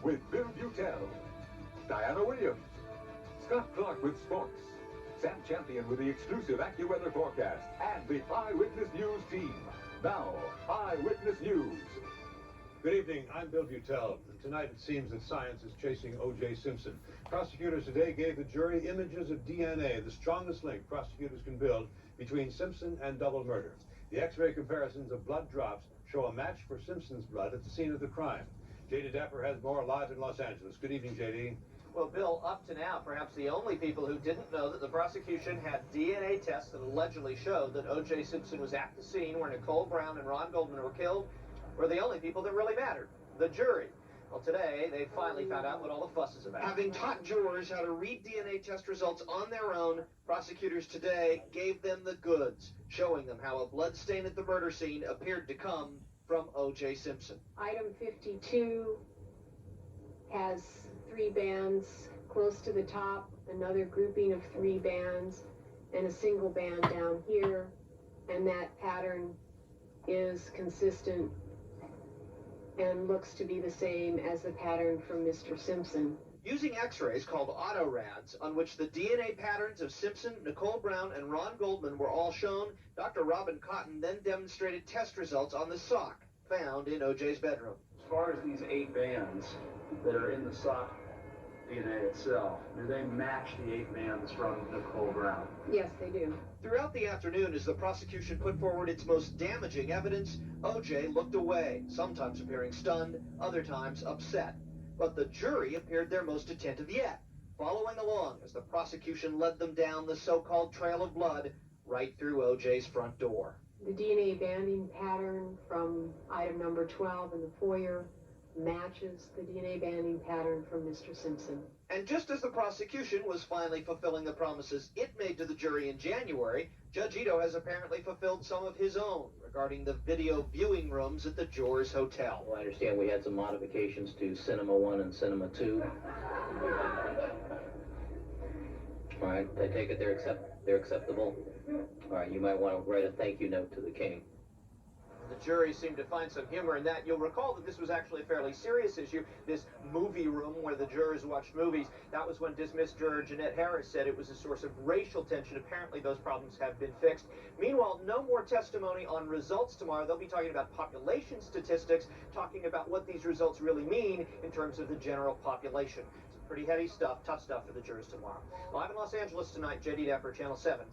with Bill Butel, Diana Williams, Scott Clark with sports, Sam Champion with the exclusive AccuWeather forecast, and the Eyewitness News team. Now, Eyewitness News. Good evening, I'm Bill Butel, and tonight it seems that science is chasing OJ Simpson. Prosecutors today gave the jury images of DNA, the strongest link prosecutors can build between Simpson and double murder. The X-ray comparisons of blood drops show a match for Simpson's blood at the scene of the crime. J.D. Dapper has more live in Los Angeles. Good evening, J.D. Well, Bill, up to now, perhaps the only people who didn't know that the prosecution had DNA tests that allegedly showed that O.J. Simpson was at the scene where Nicole Brown and Ron Goldman were killed were the only people that really mattered, the jury. Well, today, they finally found out what all the fuss is about. Having taught jurors how to read DNA test results on their own, prosecutors today gave them the goods, showing them how a blood stain at the murder scene appeared to come from O.J. Simpson. Item 52 has 3 bands close to the top, another grouping of 3 bands, and a single band down here, and that pattern is consistent and looks to be the same as the pattern from Mr. Simpson. Using x-rays called autorads, on which the DNA patterns of Simpson, Nicole Brown, and Ron Goldman were all shown, Dr. Robin Cotton then demonstrated test results on the sock found in O.J.'s bedroom. As far as these 8 bands that are in the sock DNA itself, do they match the 8 bands from Nicole Brown? Yes, they do. Throughout the afternoon, as the prosecution put forward its most damaging evidence, O.J. looked away, sometimes appearing stunned, other times upset. But the jury appeared their most attentive yet, following along as the prosecution led them down the so-called trail of blood right through O.J.'s front door. The DNA banding pattern from item number 12 in the foyer matches the DNA banding pattern from Mr. Simpson. And just as the prosecution was finally fulfilling the promises it made to the jury in January, Judge Ito has apparently fulfilled some of his own regarding the video viewing rooms at the Jors Hotel. Well, I understand we had some modifications to Cinema 1 and Cinema 2. All right, I take it they're acceptable? All right, you might want to write a thank you note to the king. The jury seemed to find some humor in that. You'll recall that this was actually a fairly serious issue, this movie room where the jurors watched movies. That was when dismissed juror Jeanette Harris said it was a source of racial tension. Apparently those problems have been fixed. Meanwhile, no more testimony on results tomorrow. They'll be talking about population statistics, talking about what these results really mean in terms of the general population. Some pretty heavy stuff, tough stuff for the jurors tomorrow. Live in Los Angeles tonight, J.D. Dapper, Channel 7.